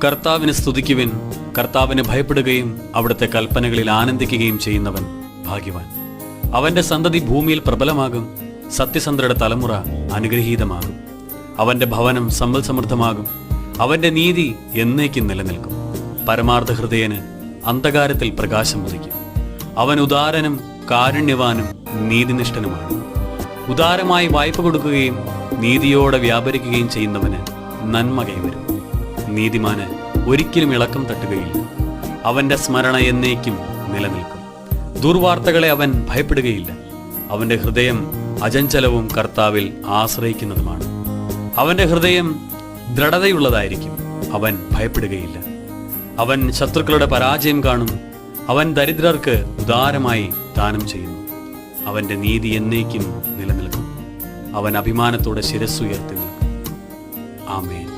കർത്താവിനെ സ്തുതിക്കുവിൻ. കർത്താവിനെ ഭയപ്പെടുകയും അവിടുത്തെ കൽപ്പനകളിൽ ആനന്ദിക്കുകയും ചെയ്യുന്നവൻ ഭാഗ്യവാൻ. അവന്റെ സന്തതി ഭൂമിയിൽ പ്രബലമാകും. സത്യസന്ധരുടെ തലമുറ അനുഗ്രഹീതമാകും. അവന്റെ ഭവനം സമ്പൽ സമൃദ്ധമാകും. അവന്റെ നീതി എന്നേക്കും നിലനിൽക്കും. പരമാർത്ഥ ഹൃദയന് അന്ധകാരത്തിൽ പ്രകാശം ഉദിക്കും. അവൻ ഉദാരനും കാരുണ്യവാനും നീതിനിഷ്ഠനുമാണ്. ഉദാരമായി വായ്പ കൊടുക്കുകയും നീതിയോടെ വ്യാപരിക്കുകയും ചെയ്യുന്നവന് നന്മ കൈവരും. നീതിമാന് ഒരിക്കലും ഇളക്കം തട്ടുകയില്ല. അവന്റെ സ്മരണ എന്നേക്കും നിലനിൽക്കും. ദുർവാർത്തകളെ അവൻ ഭയപ്പെടുകയില്ല. അവന്റെ ഹൃദയം അചഞ്ചലവും കർത്താവിൽ ആശ്രയിക്കുന്നതുമാണ്. അവന്റെ ഹൃദയം ദൃഢതയുള്ളതായിരിക്കും. അവൻ ഭയപ്പെടുകയില്ല. അവൻ ശത്രുക്കളുടെ പരാജയം കാണും. അവൻ ദരിദ്രർക്ക് ഉദാരമായി ദാനം ചെയ്യുന്നു. അവന്റെ നീതി എന്നേക്കും നിലനിൽക്കും. അവൻ അഭിമാനത്തോടെ ശിരസ്സുയർത്തി നിൽക്കും. ആമേൻ.